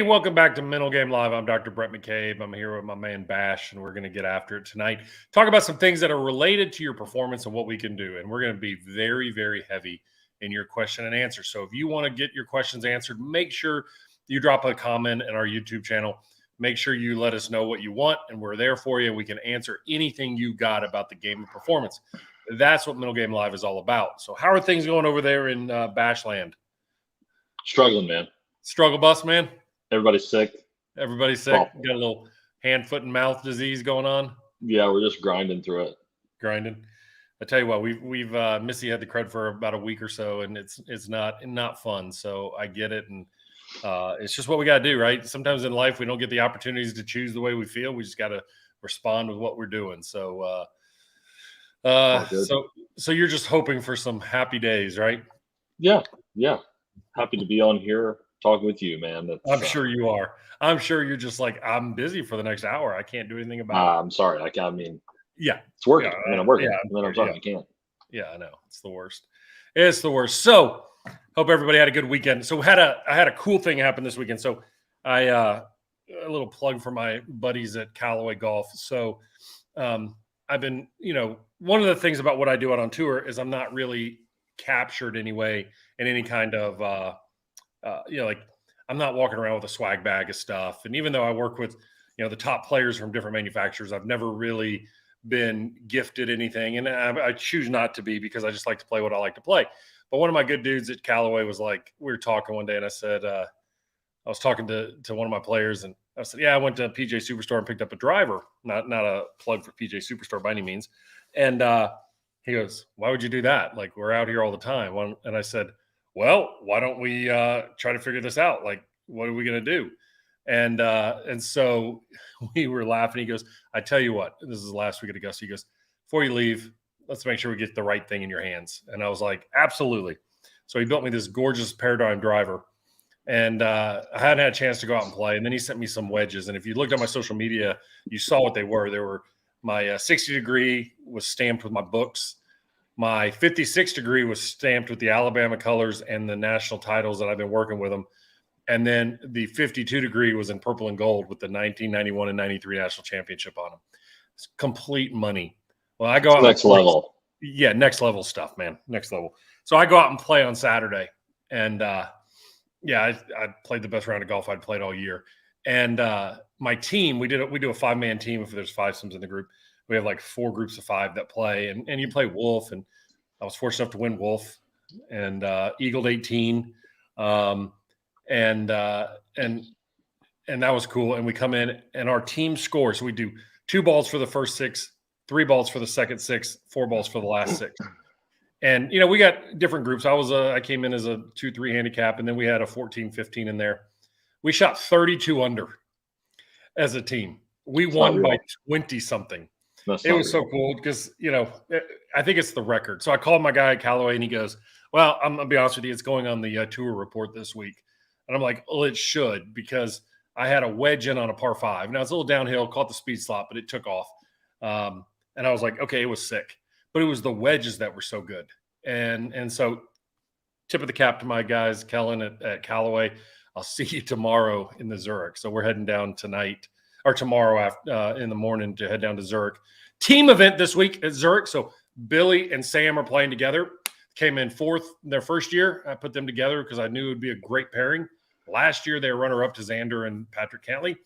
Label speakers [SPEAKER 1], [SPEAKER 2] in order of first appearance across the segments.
[SPEAKER 1] Hey, welcome back to Mental Game Live. I'm Dr. Bhrett McCabe. I'm here with my man Bash, and we're going to get after it tonight. Talk about some things that are related to your performance and what we can do. And we're going to be very, very heavy in your question and answer. So if you want to get your questions answered, make sure you drop a comment in our YouTube channel. Make sure you let us know what you want, and we're there for you. We can answer anything you got about the game of performance. That's what Mental Game Live is all about. So how are things going over there in Bashland?
[SPEAKER 2] Struggling, man.
[SPEAKER 1] Struggle bus, man?
[SPEAKER 2] Everybody's sick.
[SPEAKER 1] Everybody's sick. Got a little hand, foot, and mouth disease going on.
[SPEAKER 2] Yeah, we're just grinding through it.
[SPEAKER 1] Grinding. I tell you what, we've Missy had the crud for about a week or so, and it's not fun. So I get it, and it's just what we got to do, right? Sometimes in life we don't get the opportunities to choose the way we feel. We just got to respond with what we're doing. So, so you're just hoping for some happy days, right?
[SPEAKER 2] Yeah. Happy to be on here talking with you, man.
[SPEAKER 1] I'm sure you are. I'm sure you're just like, I'm busy for the next hour. I can't do anything about it.
[SPEAKER 2] I'm sorry. I mean,
[SPEAKER 1] yeah,
[SPEAKER 2] it's working.
[SPEAKER 1] Yeah,
[SPEAKER 2] I'm working.
[SPEAKER 1] Yeah,
[SPEAKER 2] I'm sorry, I can't.
[SPEAKER 1] Yeah, I know. It's the worst. It's the worst. So hope everybody had a good weekend. So I had a cool thing happen this weekend. So a little plug for my buddies at Callaway Golf. So I've been, one of the things about what I do out on tour is I'm not really captured anyway in any kind of like I'm not walking around with a swag bag of stuff. And even though I work with the top players from different manufacturers, I've never really been gifted anything, and I choose not to be because I just like to play what I like to play. But one of my good dudes at Callaway was like, we were talking one day, and I said, I was talking to one of my players, and I said, yeah, I went to PJ Superstore and picked up a driver. Not a plug for PJ Superstore by any means. And he goes, why would you do that? Like, we're out here all the time. And I said, well, why don't we try to figure this out? Like, what are we going to do? And so we were laughing. He goes, I tell you what, this is the last week at Augusta. He goes, before you leave, let's make sure we get the right thing in your hands. And I was like, absolutely. So he built me this gorgeous Paradigm driver. And I hadn't had a chance to go out and play. And then he sent me some wedges. And if you looked at my social media, you saw what they were. They were my 60 degree was stamped with my books. My 56 degree was stamped with the Alabama colors and the national titles that I've been working with them. And then the 52 degree was in purple and gold with the 1991 and 93 national championship on them. It's complete money. Well, I go out
[SPEAKER 2] next level.
[SPEAKER 1] Yeah, next level stuff, man. Next level. So I go out and play on Saturday. And I played the best round of golf I'd played all year. And my team, we do a 5-man team if there's 5 sims in the group. We have like 4 groups of 5 that play, and you play Wolf, and I was fortunate enough to win Wolf and eagled 18. And that was cool. And we come in and our team scores. So we do 2 balls for the first 6, 3 balls for the second 6, 4 balls for the last 6. And, we got different groups. I came in as a 2-3 handicap, and then we had a 14-15 in there. We shot 32 under as a team. We won by 20 something. It was so cool because, I think it's the record. So I called my guy at Callaway, and he goes, well, I'm going to be honest with you. It's going on the tour report this week. And I'm like, well, it should, because I had a wedge in on a par 5. Now it's a little downhill, caught the speed slot, but it took off. And I was like, okay, it was sick. But it was the wedges that were so good. And so tip of the cap to my guys, Kellen at Callaway. I'll see you tomorrow in the Zurich. So we're heading down tonight or tomorrow in the morning to head down to Zurich. Team event this week at Zurich. So Billy and Sam are playing together. Came in 4th their first year. I put them together because I knew it would be a great pairing. Last year, they were runner-up to Xander and Patrick Cantley.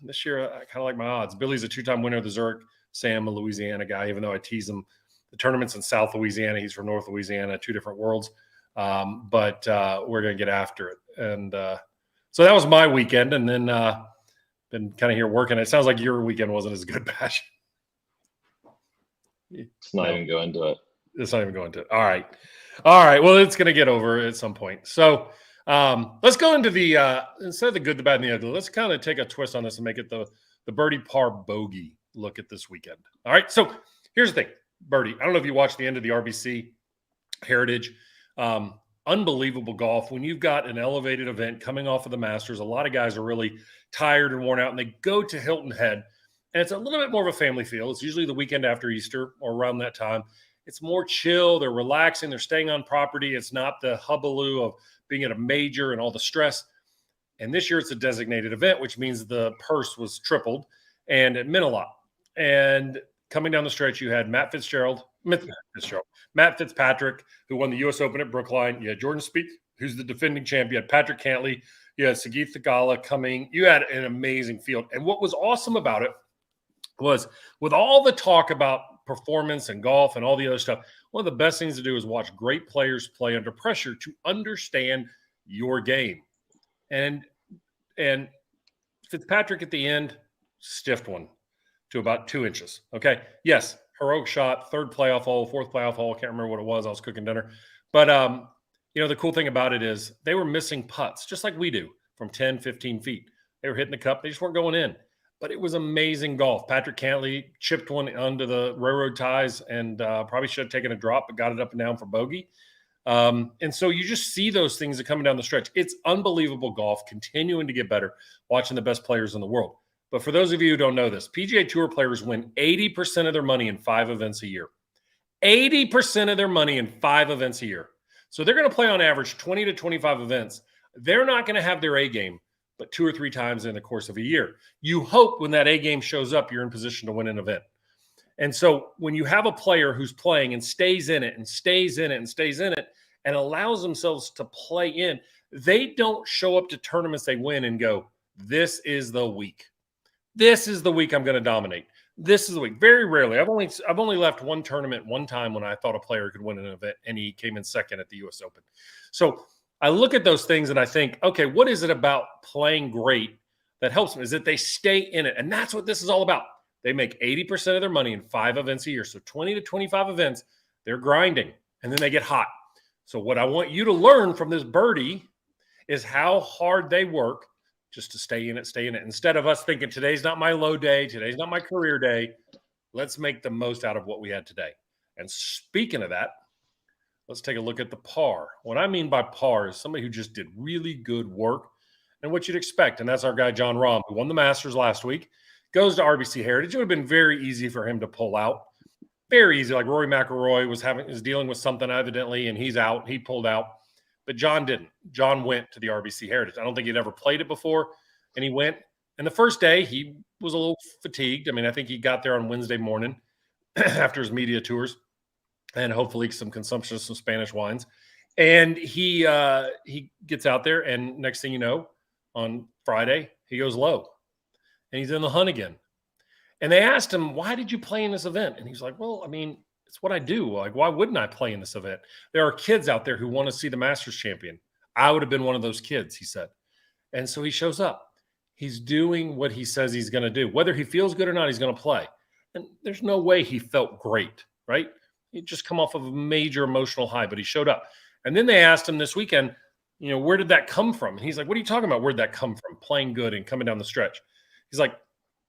[SPEAKER 1] This year, I kind of like my odds. Billy's a 2-time winner of the Zurich. Sam, a Louisiana guy, even though I tease him. The tournament's in South Louisiana. He's from North Louisiana, 2 different worlds. But we're going to get after it. And so that was my weekend. And then been kind of here working. It sounds like your weekend wasn't as good, Bash.
[SPEAKER 2] Let's not even go into it.
[SPEAKER 1] Let's not even go into it. All right. Well, it's going to get over at some point. So let's go into the instead of the good, the bad, and the ugly. Let's kind of take a twist on this and make it the birdie par bogey look at this weekend. All right. So here's the thing, birdie. I don't know if you watched the end of the RBC Heritage. Unbelievable golf. When you've got an elevated event coming off of the Masters, a lot of guys are really tired and worn out, and they go to Hilton Head. And it's a little bit more of a family feel. It's usually the weekend after Easter or around that time. It's more chill. They're relaxing. They're staying on property. It's not the hullabaloo of being at a major and all the stress. And this year it's a designated event, which means the purse was tripled, and it meant a lot. And coming down the stretch, you had Matt Fitzpatrick, who won the U.S. Open at Brookline. You had Jordan Spieth, who's the defending champ. You had Patrick Cantley. You had Sagith Theegala coming. You had an amazing field. And what was awesome about it was, with all the talk about performance and golf and all the other stuff, one of the best things to do is watch great players play under pressure to understand your game. And Fitzpatrick at the end stiffed one to about 2 inches. Okay. Yes. Heroic shot, third playoff hole, fourth playoff hole. Can't remember what it was. I was cooking dinner. But, the cool thing about it is they were missing putts, just like we do, from 10, 15 feet. They were hitting the cup. They just weren't going in. But it was amazing golf. Patrick Cantley chipped one under the railroad ties and probably should have taken a drop, but got it up and down for bogey. And so you just see those things that coming down the stretch. It's unbelievable golf, continuing to get better, watching the best players in the world. But for those of you who don't know this, PGA Tour players win 80% of their money in 5 events a year. 80% of their money in 5 events a year. So they're going to play on average 20 to 25 events. They're not going to have their A game but 2 or 3 times in the course of a year. You hope when that A game shows up, you're in position to win an event. And so when you have a player who's playing and stays in it and stays in it and stays in it and allows themselves to play in, they don't show up to tournaments they win and go, this is the week. This is the week I'm going to dominate. This is the week. Very rarely. I've only left one tournament one time when I thought a player could win an event, and he came in second at the U.S. Open. So I look at those things and I think, okay, what is it about playing great that helps them? Is that they stay in it. And that's what this is all about. They make 80% of their money in 5 events a year. So 20 to 25 events, they're grinding, and then they get hot. So what I want you to learn from this birdie is how hard they work just to stay in it. Instead of us thinking today's not my low day, today's not my career day, let's make the most out of what we had today. And speaking of that, let's take a look at the par. What I mean by par is somebody who just did really good work and what you'd expect. And that's our guy, John Rahm, who won the Masters last week, goes to RBC Heritage. It would have been very easy for him to pull out. Very easy. Like Rory McIlroy was dealing with something evidently, and he's out. He pulled out. But John didn't. John went to the RBC Heritage. I don't think he'd ever played it before, and he went. And the first day, he was a little fatigued. I mean, I think he got there on Wednesday morning after his media tours and hopefully some consumption of some Spanish wines. And he gets out there, and next thing you know, on Friday, he goes low, and he's in the hunt again. And they asked him, why did you play in this event? And he's like, well, I mean, it's what I do. Like, why wouldn't I play in this event? There are kids out there who want to see the Masters champion. I would have been one of those kids, he said. And so he shows up. He's doing what he says he's going to do. Whether he feels good or not, he's going to play. And there's no way he felt great, right? He'd just come off of a major emotional high, but he showed up. And then they asked him this weekend, where did that come from? And he's like, what are you talking about? Where'd that come from? Playing good and coming down the stretch. He's like,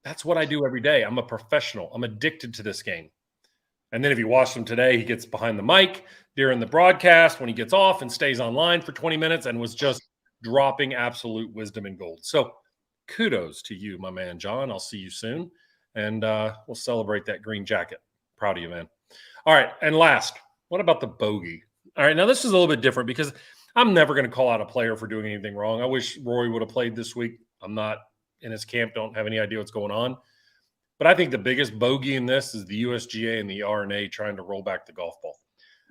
[SPEAKER 1] that's what I do every day. I'm a professional. I'm addicted to this game. And then if you watch him today, he gets behind the mic during the broadcast when he gets off and stays online for 20 minutes and was just dropping absolute wisdom and gold. So kudos to you, my man, John. I'll see you soon. And we'll celebrate that green jacket. Proud of you, man. All right. And last, what about the bogey? All right. Now, this is a little bit different because I'm never going to call out a player for doing anything wrong. I wish Rory would have played this week. I'm not in his camp. Don't have any idea what's going on. But I think the biggest bogey in this is the USGA and the RNA trying to roll back the golf ball.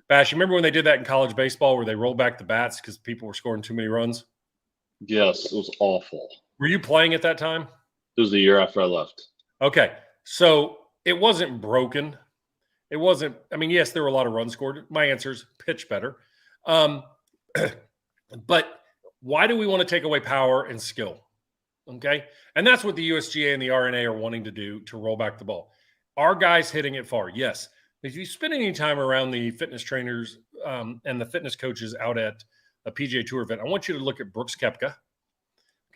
[SPEAKER 1] Bash, you remember when they did that in college baseball where they rolled back the bats because people were scoring too many runs?
[SPEAKER 2] Yes, it was awful.
[SPEAKER 1] Were you playing at that time?
[SPEAKER 2] It was the year after I left.
[SPEAKER 1] Okay. So it wasn't broken. It wasn't – I mean, yes, there were a lot of runs scored. My answer is pitch better. But why do we want to take away power and skill? Okay. And that's what the USGA and the RNA are wanting to do to roll back the ball. Are guys hitting it far? Yes. If you spend any time around the fitness trainers and the fitness coaches out at a PGA Tour event, I want you to look at Brooks Koepka.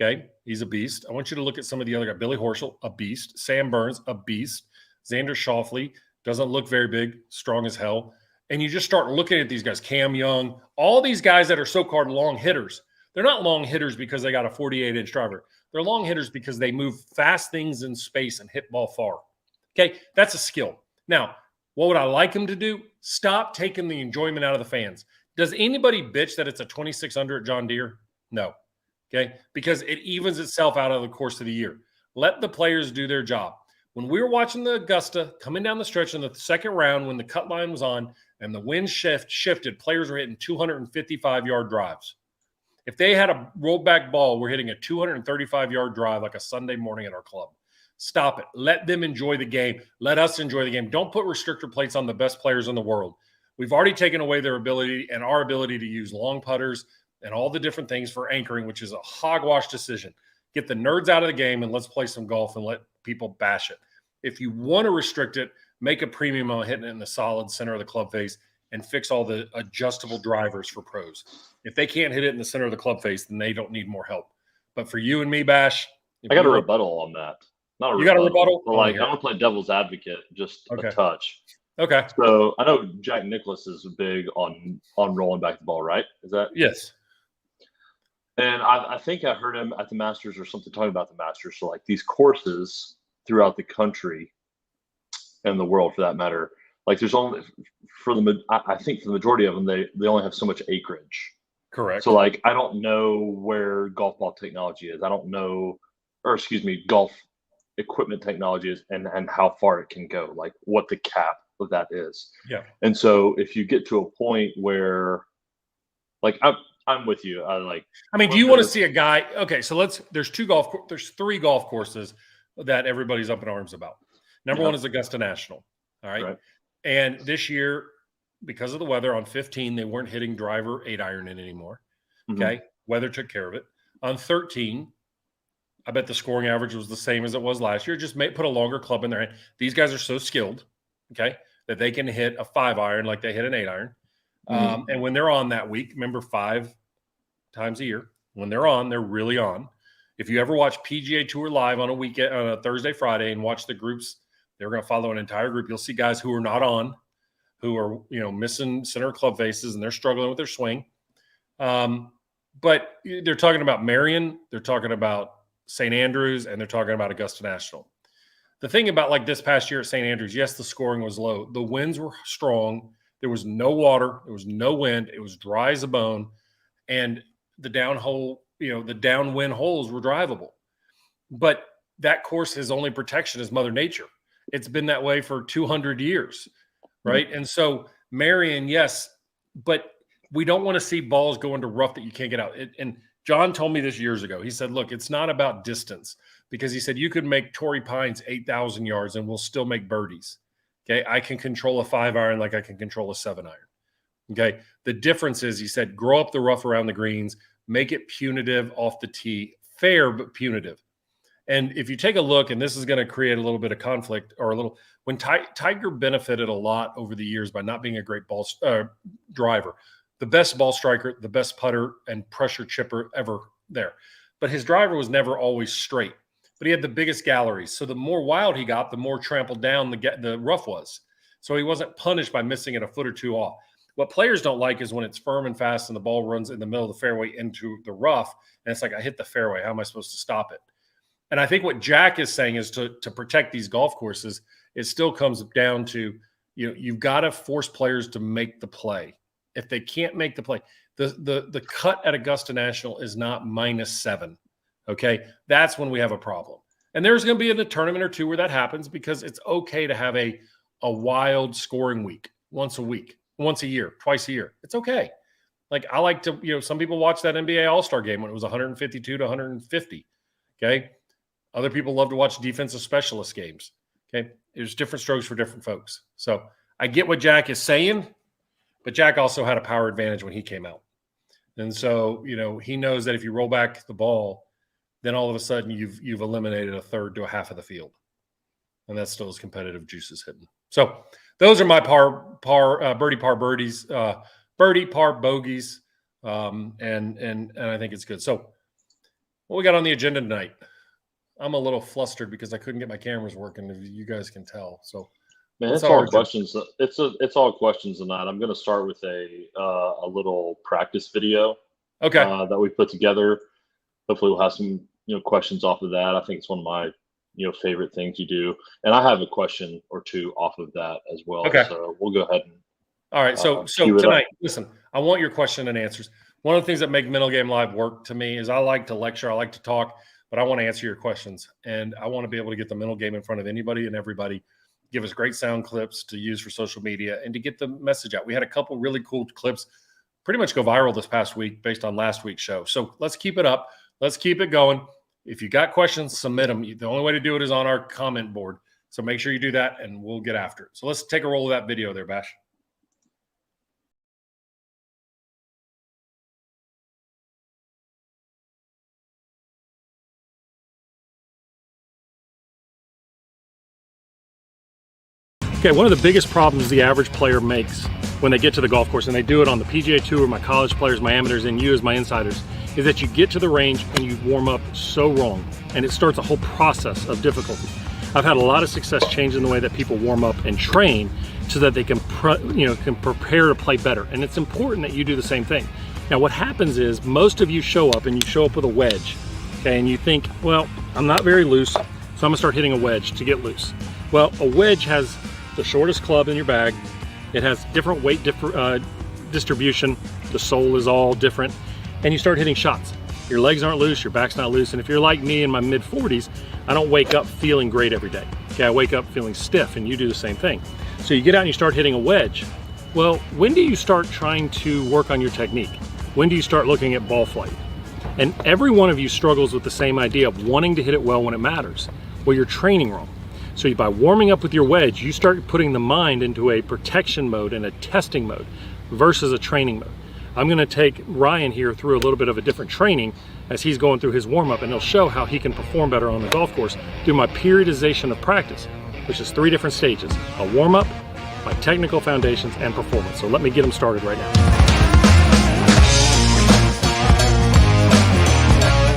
[SPEAKER 1] Okay. He's a beast. I want you to look at some of the other guys. Billy Horschel, a beast. Sam Burns, a beast. Xander Schauffele, doesn't look very big, strong as hell. And you just start looking at these guys, Cam Young, all these guys that are so-called long hitters. They're not long hitters because they got a 48-inch driver. They're long hitters because they move fast things in space and hit ball far. Okay, that's a skill. Now, what would I like him to do? Stop taking the enjoyment out of the fans. Does anybody bitch that it's a 26 under at John Deere? No. Okay, because it evens itself out of the course of the year. Let the players do their job. When we were watching the Augusta coming down the stretch in the second round, when the cut line was on and the wind shifted, players were hitting 255-yard drives. If they had a rolled back ball, we're hitting a 235-yard drive like a Sunday morning at our club. Stop it. Let them enjoy the game. Let us enjoy the game. Don't put restrictor plates on the best players in the world. We've already taken away their ability and our ability to use long putters and all the different things for anchoring, which is a hogwash decision. Get the nerds out of the game and let's play some golf and let people bash it. If you want to restrict it, make a premium on hitting it in the solid center of the club face and fix all the adjustable drivers for pros. If they can't hit it in the center of the club face, then they don't need more help. But for you and me, Bash,
[SPEAKER 2] I got a rebuttal on that. Not a
[SPEAKER 1] you got a rebuttal?
[SPEAKER 2] But like, I'm going to play devil's advocate just a touch.
[SPEAKER 1] Okay.
[SPEAKER 2] So I know Jack Nicklaus is big on rolling back the ball, right? Is that?
[SPEAKER 1] Yes.
[SPEAKER 2] And I think I heard him at the Masters or something talking about the Masters. So like these courses throughout the country and the world for that matter, like there's only I think for the majority of them, they only have so much acreage.
[SPEAKER 1] Correct.
[SPEAKER 2] So like, I don't know where golf ball technology is. I don't know, or excuse me, golf equipment technology is and how far it can go, like what the cap of that is.
[SPEAKER 1] Yeah.
[SPEAKER 2] And so if you get to a point where like, I'm with you.
[SPEAKER 1] I mean, do you want to see a guy? Okay, so there's three golf courses that everybody's up in arms about. Number one is Augusta National. All right. And this year, because of the weather on 15, they weren't hitting driver 8-iron in anymore. Okay. Weather took care of it. On 13, I bet the scoring average was the same as it was last year. Just put a longer club in their hand. These guys are so skilled, okay, that they can hit a 5-iron like they hit an 8-iron. And when they're on that week, remember 5 times a year, when they're on, they're really on. If you ever watch PGA Tour live on a weekend, on a Thursday, Friday, and watch the groups, they're going to follow an entire group. You'll see guys who are not on, who are, missing center club faces, and they're struggling with their swing. But they're talking about Marion, they're talking about St. Andrews, and they're talking about Augusta National. The thing about like this past year at St. Andrews, yes, the scoring was low. The winds were strong. There was no water. There was no wind. It was dry as a bone. And the downhole, the downwind holes were drivable. But that course, his only protection is Mother Nature. It's been that way for 200 years, right? And so Marion, yes, but we don't want to see balls go into rough that you can't get out. And John told me this years ago. He said, look, it's not about distance, because he said you could make Torrey Pines 8,000 yards and we'll still make birdies. Okay, I can control a 5-iron like I can control a 7-iron. Okay, the difference is, he said, grow up the rough around the greens, make it punitive off the tee, fair but punitive. And if you take a look, and this is going to create a little bit of conflict, or when Tiger benefited a lot over the years by not being a great ball driver, the best ball striker, the best putter and pressure chipper ever there. But his driver was never always straight, but he had the biggest galleries. So the more wild he got, the more trampled down the rough was. So he wasn't punished by missing it a foot or two off. What players don't like is when it's firm and fast and the ball runs in the middle of the fairway into the rough, and it's like, I hit the fairway. How am I supposed to stop it? And I think what Jack is saying is to protect these golf courses, it still comes down to, you've got to force players to make the play. If they can't make the play, the cut at Augusta National is not -7. Okay. That's when we have a problem. And there's going to be a tournament or two where that happens, because it's okay to have a wild scoring week, once a year, twice a year. It's okay. Like, I like to, some people watch that NBA All-Star game when it was 152 to 150. Okay. Other people love to watch defensive specialist games. Okay. There's different strokes for different folks. So I get what Jack is saying, but Jack also had a power advantage when he came out. And so, he knows that if you roll back the ball, then all of a sudden you've eliminated a third to a half of the field. And that's still as competitive juices hitting. So those are my birdie par birdies, birdie par bogeys. And I think it's good. So what we got on the agenda tonight? I'm a little flustered because I couldn't get my cameras working, if you guys can tell. So
[SPEAKER 2] man, it's all questions. It's all questions tonight. I'm going to start with a little practice video.
[SPEAKER 1] Okay.
[SPEAKER 2] That we put together. Hopefully we'll have some questions off of that. I think it's one of my favorite things you do, and I have a question or two off of that as well.
[SPEAKER 1] Okay.
[SPEAKER 2] So we'll go ahead and
[SPEAKER 1] all right. So tonight, listen, I want your question and answers. One of the things that make Mental Game Live work to me is I like to lecture, I like to talk, but I want to answer your questions. And I want to be able to get the mental game in front of anybody and everybody, give us great sound clips to use for social media and to get the message out. We had a couple really cool clips pretty much go viral this past week based on last week's show. So let's keep it up. Let's keep it going. If you got questions, submit them. The only way to do it is on our comment board. So make sure you do that and we'll get after it. So let's take a roll of that video there, Bash. Okay, one of the biggest problems the average player makes when they get to the golf course, and they do it on the PGA Tour, my college players, my amateurs, and you as my insiders, is that you get to the range and you warm up so wrong, and it starts a whole process of difficulty. I've had a lot of success changing the way that people warm up and train so that they can, can prepare to play better, and it's important that you do the same thing. Now, what happens is most of you show up and you show up with a wedge, okay, and you think, well, I'm not very loose, so I'm gonna start hitting a wedge to get loose. Well, a wedge has the shortest club in your bag. It has different weight distribution. The sole is all different. And you start hitting shots. Your legs aren't loose, your back's not loose. And if you're like me in my mid 40s, I don't wake up feeling great every day. Okay, I wake up feeling stiff, and you do the same thing. So you get out and you start hitting a wedge. Well, when do you start trying to work on your technique? When do you start looking at ball flight? And every one of you struggles with the same idea of wanting to hit it well when it matters. Well, you're training wrong. So by warming up with your wedge, you start putting the mind into a protection mode and a testing mode versus a training mode. I'm gonna take Ryan here through a little bit of a different training as he's going through his warm-up, and he'll show how he can perform better on the golf course through my periodization of practice, which is 3 different stages: a warm-up, my technical foundations, and performance. So let me get him started right now.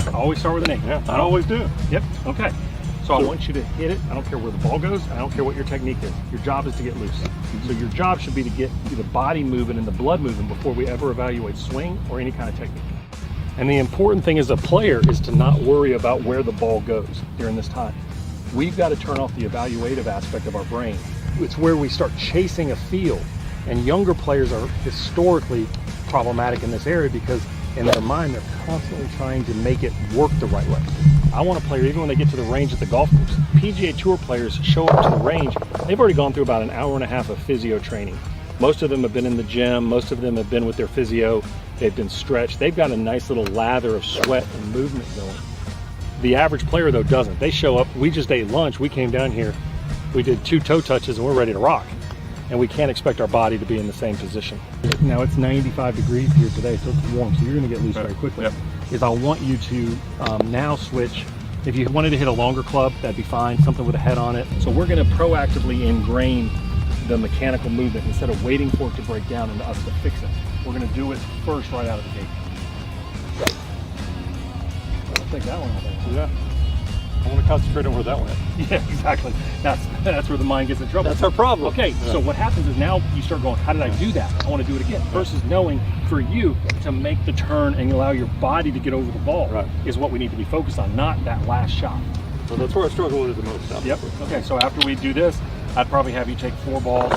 [SPEAKER 1] I always start with an 8.
[SPEAKER 3] Yeah, I always do.
[SPEAKER 1] Yep, okay. So I want you to hit it. I don't care where the ball goes. I don't care what your technique is. Your job is to get loose. So your job should be to get the body moving and the blood moving before we ever evaluate swing or any kind of technique. And the important thing as a player is to not worry about where the ball goes during this time. We've got to turn off the evaluative aspect of our brain. It's where we start chasing a field. And younger players are historically problematic in this area because in their mind, they're constantly trying to make it work the right way. I want a player, even when they get to the range at the golf course, PGA Tour players show up to the range, they've already gone through about an hour and a half of physio training. Most of them have been in the gym, most of them have been with their physio, they've been stretched, they've got a nice little lather of sweat and movement going. The average player though doesn't. They show up, we just ate lunch, we came down here, we did 2 toe touches and we're ready to rock. And we can't expect our body to be in the same position. Now it's 95 degrees here today, so it's warm, so you're gonna get loose very quickly.
[SPEAKER 3] Yep.
[SPEAKER 1] Is I want you to now switch. If you wanted to hit a longer club, that'd be fine, something with a head on it. So we're gonna proactively ingrain the mechanical movement instead of waiting for it to break down and us to fix it. We're gonna do it first right out of the gate. I'll take that one out there.
[SPEAKER 3] Yeah. I want to concentrate on where that went.
[SPEAKER 1] Yeah, exactly. That's where the mind gets in trouble.
[SPEAKER 3] That's our problem.
[SPEAKER 1] Okay,
[SPEAKER 3] Yeah.
[SPEAKER 1] So what happens is now you start going, how did I do that? I want to do it again. Versus knowing for you to make the turn and allow your body to get over the ball is what we need to be focused on, not that last shot.
[SPEAKER 3] So that's where I struggle with it the most.
[SPEAKER 1] Yep. Okay, so after we do this, I'd probably have you take 4 balls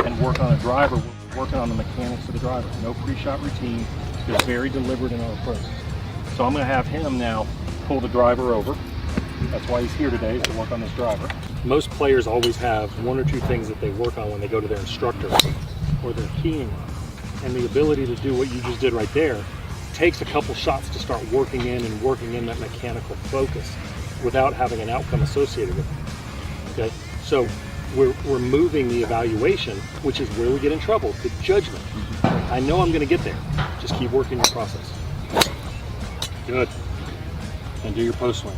[SPEAKER 1] and work on a driver. We're working on the mechanics of the driver. No pre-shot routine. Just very deliberate in our approach. So I'm going to have him now pull the driver over. That's why he's here today, is to work on this driver. Most players always have 1 or 2 things that they work on when they go to their instructor or their keying. And the ability to do what you just did right there takes a couple shots to start working in that mechanical focus without having an outcome associated with it. Okay, so we're moving the evaluation, which is where we get in trouble, the judgment. I know I'm going to get there. Just keep working your process. Good. And do your post swing.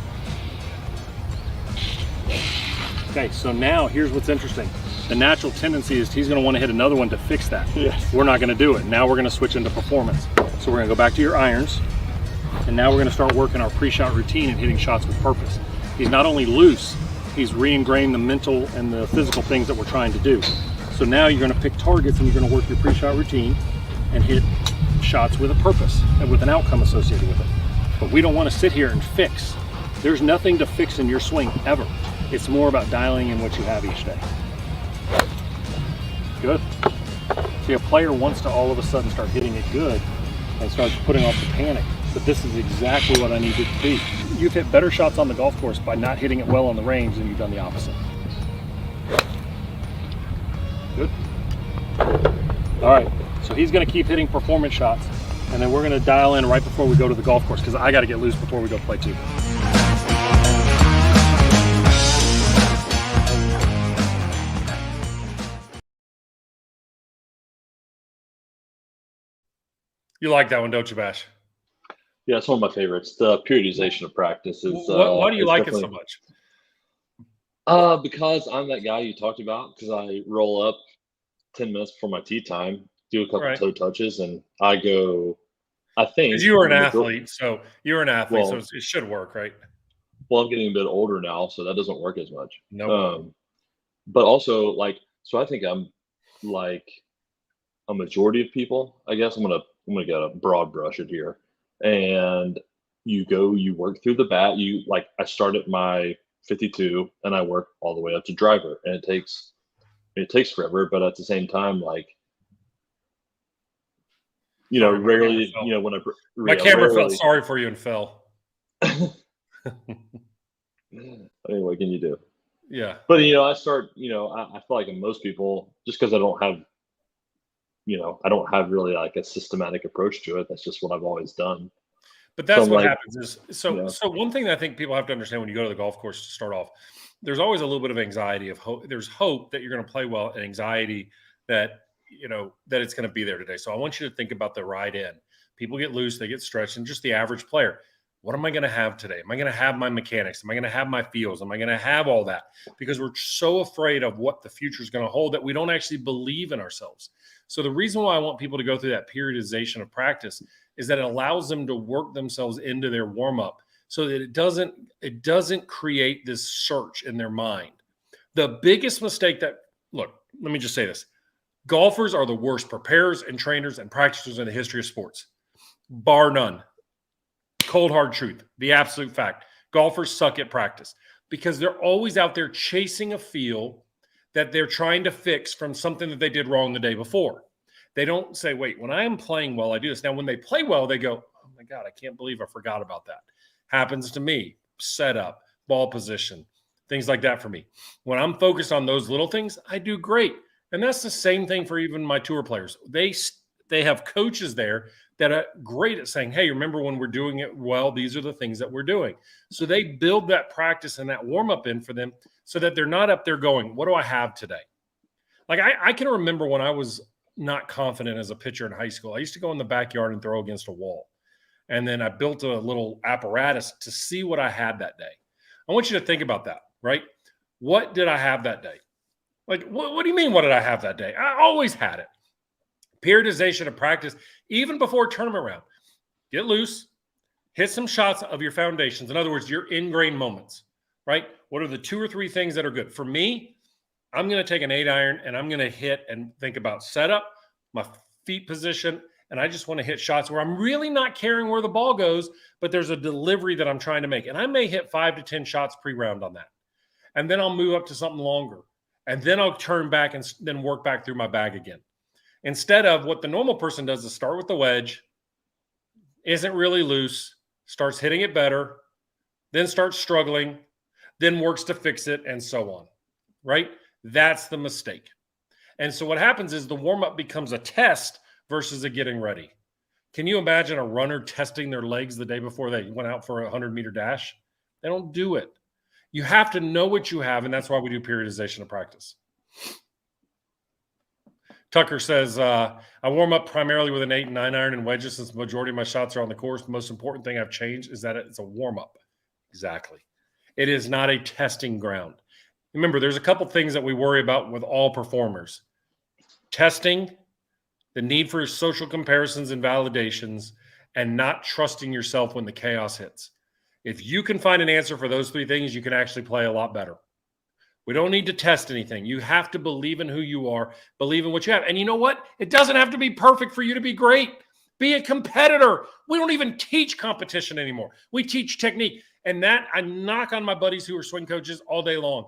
[SPEAKER 1] Okay, so now here's what's interesting. The natural tendency is he's going to want to hit another one to fix that.
[SPEAKER 3] Yes.
[SPEAKER 1] We're not going to do it. Now we're going to switch into performance. So we're going to go back to your irons, and now we're going to start working our pre-shot routine and hitting shots with purpose. He's not only loose, he's re-ingrained the mental and the physical things that we're trying to do. So now you're going to pick targets and you're going to work your pre-shot routine and hit shots with a purpose and with an outcome associated with it. But we don't want to sit here and fix. There's nothing to fix in your swing ever. It's more about dialing in what you have each day. Good. See, a player wants to all of a sudden start hitting it good,
[SPEAKER 3] and starts putting off the panic. But this is exactly what I need it to be. You've hit better shots on the golf course by not hitting it well on the range than you've done the opposite. Good. All right, so he's going to keep hitting performance shots, and then we're going to dial in right before we go to the golf course because I got to get loose before we go play too.
[SPEAKER 1] You like that one, don't you, Bash?
[SPEAKER 2] Yeah, it's one of my favorites. The periodization of practice is.
[SPEAKER 1] Why do you like it so much?
[SPEAKER 2] Because I'm that guy you talked about. Because I roll up 10 minutes before my tee time, do a couple toe touches, and I go. I think
[SPEAKER 1] because you were an athlete, so
[SPEAKER 2] Well,
[SPEAKER 1] it should work, right?
[SPEAKER 2] Well, I'm getting a bit older now, so that doesn't work as much.
[SPEAKER 1] No.
[SPEAKER 2] But also, so I think I'm like a majority of people. I guess I'm gonna get a broad brush it here. And you work through the bat. I start at my 52 and I work all the way up to driver, and it takes forever, but at the same time, rarely, when
[SPEAKER 1] my camera felt sorry for you and fell.
[SPEAKER 2] Anyway, what can you do?
[SPEAKER 1] Yeah.
[SPEAKER 2] But, I start, I feel like most people, just because I don't have really like a systematic approach to it. That's just what I've always done.
[SPEAKER 1] But that's what happens is, so one thing that I think people have to understand when you go to the golf course to start off, there's always a little bit of anxiety of hope. There's hope that you're going to play well and anxiety that, that it's going to be there today. So I want you to think about the ride in. People get loose, they get stretched, and just the average player. What am I going to have today? Am I going to have my mechanics? Am I going to have my feels? Am I going to have all that? Because we're so afraid of what the future is going to hold that we don't actually believe in ourselves. So the reason why I want people to go through that periodization of practice is that it allows them to work themselves into their warm-up so that it doesn't create this search in their mind. The biggest mistake let me just say this. Golfers are the worst preparers and trainers and practitioners in the history of sports, bar none. Cold, hard truth, the absolute fact. Golfers suck at practice because they're always out there chasing a feel that they're trying to fix from something that they did wrong the day before. They don't say, wait, when I am playing well, I do this. Now, when they play well, they go, oh my God, I can't believe I forgot about that. Happens to me. Setup, ball position, things like that for me. When I'm focused on those little things, I do great. And that's the same thing for even my tour players. They have coaches there that are great at saying, hey, remember when we're doing it well, these are the things that we're doing. So they build that practice and that warm-up in for them so that they're not up there going, what do I have today? Like I can remember when I was not confident as a pitcher in high school, I used to go in the backyard and throw against a wall. And then I built a little apparatus to see what I had that day. I want you to think about that, right? What did I have that day? Like, what do you mean, what did I have that day? I always had it. Periodization of practice, even before tournament round. Get loose, hit some shots of your foundations. In other words, your ingrained moments, right? What are the 2 or 3 things that are good? For me, I'm going to take an 8-iron and I'm going to hit and think about setup, my feet position, and I just want to hit shots where I'm really not caring where the ball goes, but there's a delivery that I'm trying to make. And I may hit 5 to 10 shots pre-round on that. And then I'll move up to something longer. And then I'll turn back and then work back through my bag again. Instead of what the normal person does is start with the wedge, isn't really loose, starts hitting it better, then starts struggling, then works to fix it, and so on, right? That's the mistake. And so what happens is the warm-up becomes a test versus a getting ready. Can you imagine a runner testing their legs the day before they went out for a 100-meter dash? They don't do it. You have to know what you have, and that's why we do periodization of practice. Tucker says, I warm up primarily with an 8 and 9 iron and wedges since the majority of my shots are on the course. The most important thing I've changed is that it's a warm-up. Exactly. It is not a testing ground. Remember, there's a couple things that we worry about with all performers. Testing, the need for social comparisons and validations, and not trusting yourself when the chaos hits. If you can find an answer for those 3 things, you can actually play a lot better. We don't need to test anything. You have to believe in who you are, believe in what you have. And you know what? It doesn't have to be perfect for you to be great. Be a competitor. We don't even teach competition anymore. We teach technique. And that I knock on my buddies who are swing coaches all day long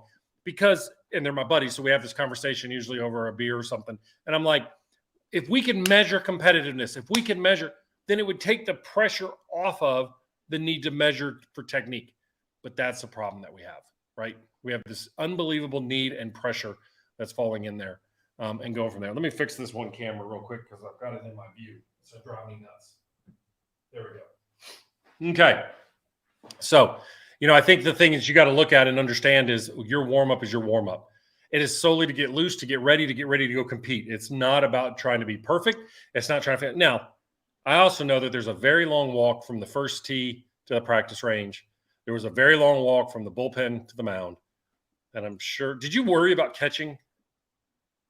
[SPEAKER 1] and they're my buddies, so we have this conversation usually over a beer or something. And I'm like, if we can measure competitiveness, if we can measure, then it would take the pressure off of the need to measure for technique. But that's the problem that we have, right? We have this unbelievable need and pressure that's falling in there and going from there. Let me fix this one camera real quick because I've got it in my view. So it drives me nuts. There we go. Okay. So, I think the thing is you got to look at and understand is your warm-up is your warm-up. It is solely to get loose, to get ready to go compete. It's not about trying to be perfect. It's not trying to – now, I also know that there's a very long walk from the first tee to the practice range. There was a very long walk from the bullpen to the mound. And I'm sure – did you worry about catching,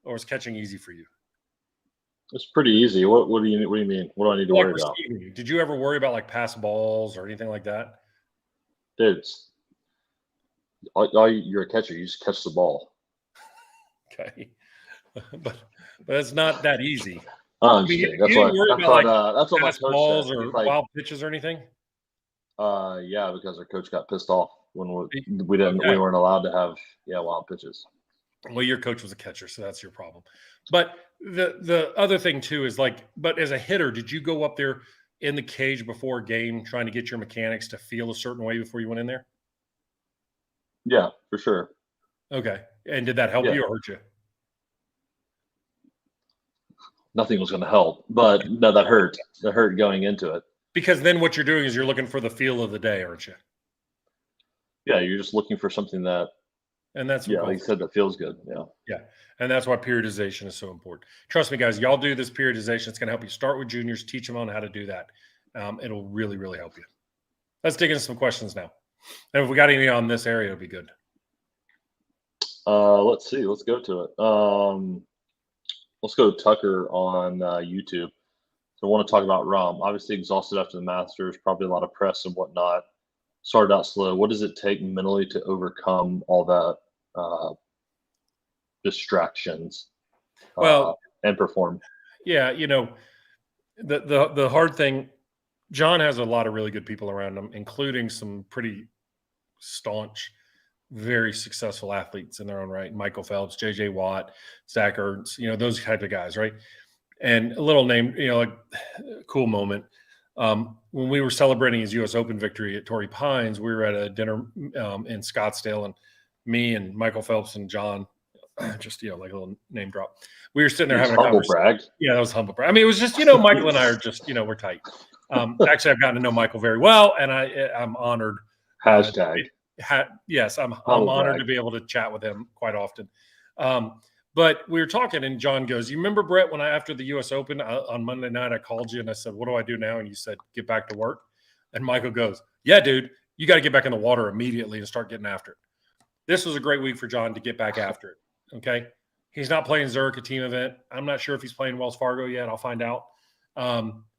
[SPEAKER 1] or was catching easy for you?
[SPEAKER 2] It's pretty easy. What do you mean? What do I need to worry about?
[SPEAKER 1] Did you ever worry about like pass balls or anything like that?
[SPEAKER 2] Dude, you're a catcher. You just catch the ball.
[SPEAKER 1] Okay, but it's not that easy.
[SPEAKER 2] I'm just kidding. That's what my coach
[SPEAKER 1] balls
[SPEAKER 2] said.
[SPEAKER 1] Or wild pitches or anything.
[SPEAKER 2] Yeah, because our coach got pissed off when we weren't allowed to have wild pitches.
[SPEAKER 1] Well, your coach was a catcher, so that's your problem. But the other thing too is but as a hitter, did you go up there in the cage before a game trying to get your mechanics to feel a certain way before you went in there?
[SPEAKER 2] Yeah, for sure.
[SPEAKER 1] Okay. And did that help you or hurt you?
[SPEAKER 2] Nothing was going to help, but no, that hurt. That hurt going into it.
[SPEAKER 1] Because then what you're doing is you're looking for the feel of the day, aren't you?
[SPEAKER 2] Yeah, you're just looking for something that.
[SPEAKER 1] And that's
[SPEAKER 2] like you said, that feels good. Yeah.
[SPEAKER 1] Yeah. And that's why periodization is so important. Trust me, guys, y'all do this periodization. It's going to help you start with juniors, teach them on how to do that. It'll really, really help you. Let's dig into some questions now. And if we got any on this area, it'll be good.
[SPEAKER 2] Let's see. Let's go to it. Let's go to Tucker on YouTube. So I want to talk about Rahm. Obviously exhausted after the Masters, probably a lot of press and whatnot. Started out slow. What does it take mentally to overcome all that distractions and perform?
[SPEAKER 1] Yeah, the hard thing, John has a lot of really good people around him, including some pretty staunch, very successful athletes in their own right. Michael Phelps, J.J. Watt, Zach Ertz, those type of guys, right? And a little name, a cool moment. When we were celebrating his U.S. Open victory at Torrey Pines, we were at a dinner in Scottsdale, and me and Michael Phelps and John, just like a little name drop. We were sitting there having a conversation. Brag. Yeah, that was humble brag. I mean, it was just Michael and I are just we're tight. Actually, I've gotten to know Michael very well, and I'm honored.
[SPEAKER 2] Hashtag.
[SPEAKER 1] Yes, I'm honored to be able to chat with him quite often. But we were talking, and John goes, "You remember, Bhrett, when after the U.S. Open on Monday night, I called you and I said, 'What do I do now?' And you said, 'Get back to work.'" And Michael goes, "Yeah, dude, you got to get back in the water immediately and start getting after it." This was a great week for John to get back after it. Okay, he's not playing Zurich, a team event. I'm not sure if he's playing Wells Fargo yet. I'll find out.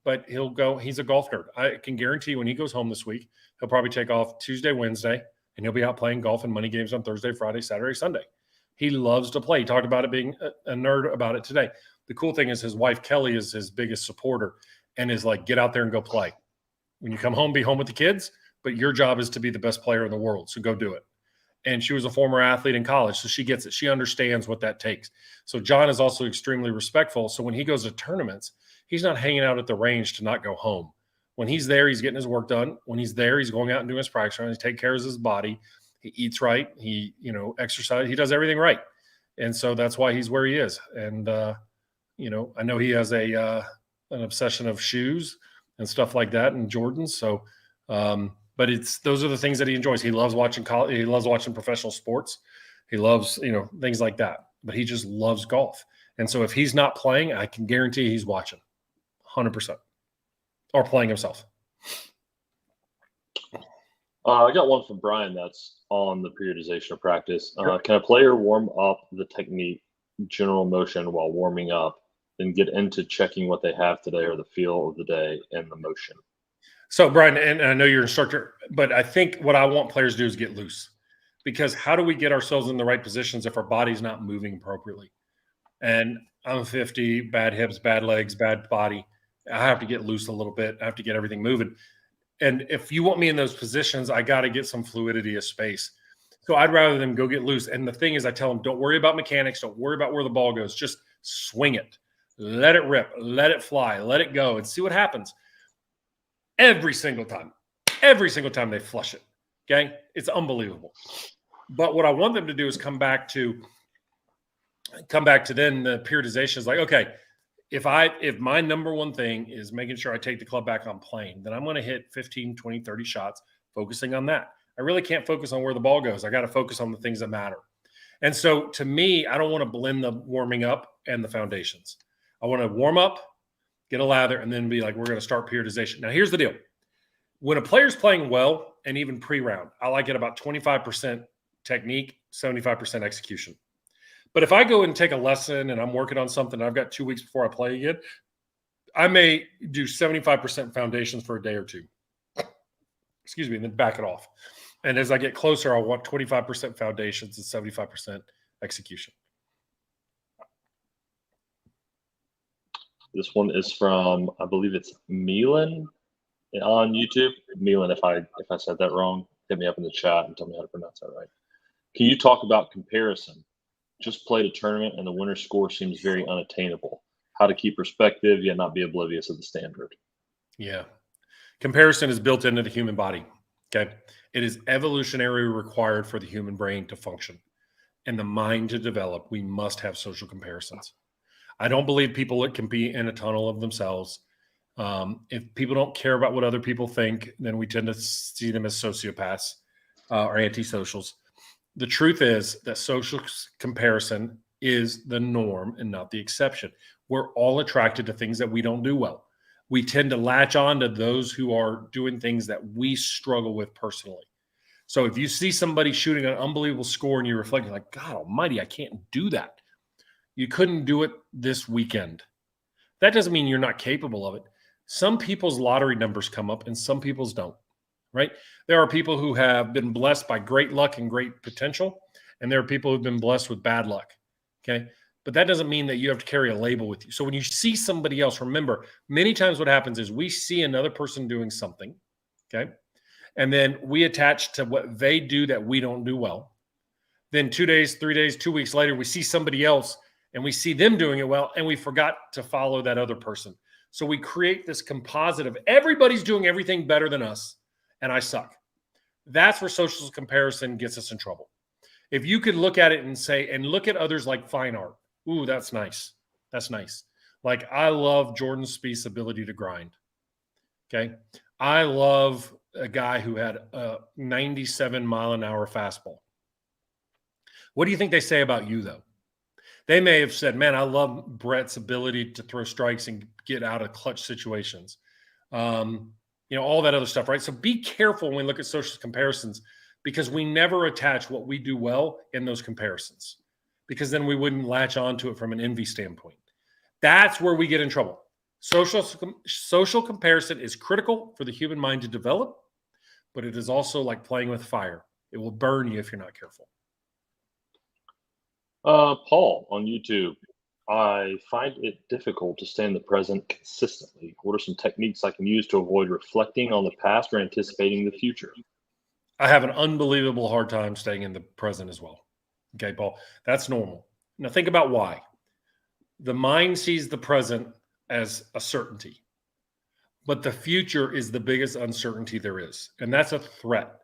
[SPEAKER 1] But he'll go. He's a golf nerd. I can guarantee when he goes home this week, he'll probably take off Tuesday, Wednesday, and he'll be out playing golf and money games on Thursday, Friday, Saturday, Sunday. He loves to play. He talked about it being a nerd about it today. The cool thing is his wife, Kelly, is his biggest supporter and is like, get out there and go play. When you come home, be home with the kids, but your job is to be the best player in the world. So go do it. And she was a former athlete in college, so she gets it. She understands what that takes. So John is also extremely respectful. So when he goes to tournaments, he's not hanging out at the range to not go home. When he's there, he's getting his work done. When he's there, he's going out and doing his practice runs. He takes care of his body. He eats right. He, exercise. He does everything right. And so that's why he's where he is. And, I know he has an obsession of shoes and stuff like that and Jordans. So, but those are the things that he enjoys. He loves watching college. He loves watching professional sports. He loves, things like that, but he just loves golf. And so if he's not playing, I can guarantee he's watching 100% or playing himself.
[SPEAKER 2] I got one from Brian that's on the periodization of practice. Can a player warm up the technique, general motion while warming up, then get into checking what they have today or the feel of the day and the motion?
[SPEAKER 1] So, Brian, and I know you're an instructor, but I think what I want players to do is get loose. Because how do we get ourselves in the right positions if our body's not moving appropriately? And I'm 50, bad hips, bad legs, bad body. I have to get loose a little bit. I have to get everything moving. And if you want me in those positions, I got to get some fluidity of space. So I'd rather them go get loose. And the thing is, I tell them, don't worry about mechanics. Don't worry about where the ball goes. Just swing it. Let it rip. Let it fly. Let it go and see what happens. every single time. Every single time they flush it. Okay? It's unbelievable. But what I want them to do is come back to then the periodization is like, okay, if my number one thing is making sure I take the club back on plane, then I'm going to hit 15, 20, 30 shots focusing on that. I really can't focus on where the ball goes. I got to focus on the things that matter. And so to me, I don't want to blend the warming up and the foundations. I want to warm up, get a lather, and then be like, we're going to start periodization. Now, here's the deal. When a player's playing well, and even pre-round, I like it about 25% technique, 75% execution. But if I go and take a lesson and I'm working on something, I've got 2 weeks before I play again, I may do 75% foundations for a day or two. Excuse me, and then back it off. And as I get closer, I want 25% foundations and 75% execution.
[SPEAKER 2] This one is from, I believe it's Milan on YouTube. Milan, if I said that wrong, hit me up in the chat and tell me how to pronounce that right. Can you talk about comparison? Just played a tournament and the winner score seems very unattainable. How to keep perspective yet not be oblivious of the standard?
[SPEAKER 1] Yeah. Comparison is built into the human body. Okay. It is evolutionary required for the human brain to function and the mind to develop. We must have social comparisons. I don't believe people can be in a tunnel of themselves. If people don't care about what other people think, then we tend to see them as sociopaths or antisocials. The truth is that social comparison is the norm and not the exception. We're all attracted to things that we don't do well. We tend to latch on to those who are doing things that we struggle with personally. So if you see somebody shooting an unbelievable score and you reflect, you're like, God almighty, I can't do that. You couldn't do it this weekend. That doesn't mean you're not capable of it. Some people's lottery numbers come up and some people's don't, right? There are people who have been blessed by great luck and great potential, and there are people who've been blessed with bad luck, okay? But that doesn't mean that you have to carry a label with you. So when you see somebody else, remember, many times what happens is we see another person doing something, okay? And then we attach to what they do that we don't do well. Then 2 days, 3 days, 2 weeks later, we see somebody else and we see them doing it well, and we forgot to follow that other person. So we create this composite of everybody's doing everything better than us, and I suck. That's where social comparison gets us in trouble. If you could look at it and say, and look at others like fine art. Ooh, that's nice. That's nice. Like I love Jordan Spieth's ability to grind. Okay. I love a guy who had a 97-mile-an-hour fastball. What do you think they say about you, though? They may have said, man, I love Bhrett's ability to throw strikes and get out of clutch situations. All that other stuff, right? So be careful when we look at social comparisons because we never attach what we do well in those comparisons because then we wouldn't latch onto it from an envy standpoint. That's where we get in trouble. Social comparison is critical for the human mind to develop, but it is also like playing with fire. It will burn you if you're not careful.
[SPEAKER 2] Paul on YouTube. I find it difficult to stay in the present consistently. What are some techniques I can use to avoid reflecting on the past or anticipating the future?
[SPEAKER 1] I have an unbelievable hard time staying in the present as well. Okay, Paul, that's normal. Now think about why. The mind sees the present as a certainty, but the future is the biggest uncertainty there is, and that's a threat.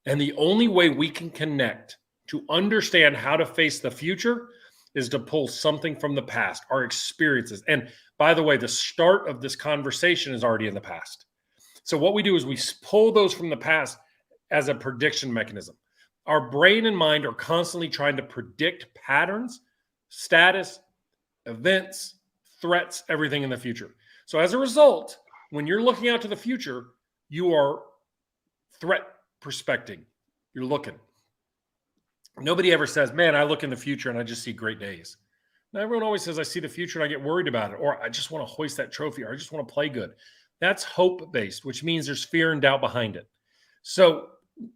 [SPEAKER 1] And the only way we can connect to understand how to face the future is to pull something from the past, our experiences. And by the way, the start of this conversation is already in the past. So what we do is we pull those from the past as a prediction mechanism. Our brain and mind are constantly trying to predict patterns, status, events, threats, everything in the future. So as a result, when you're looking out to the future, you are threat prospecting. You're looking. Nobody ever says, man, I look in the future and I just see great days. Now, everyone always says, I see the future and I get worried about it, or I just want to hoist that trophy, or I just want to play good. That's hope-based, which means there's fear and doubt behind it. So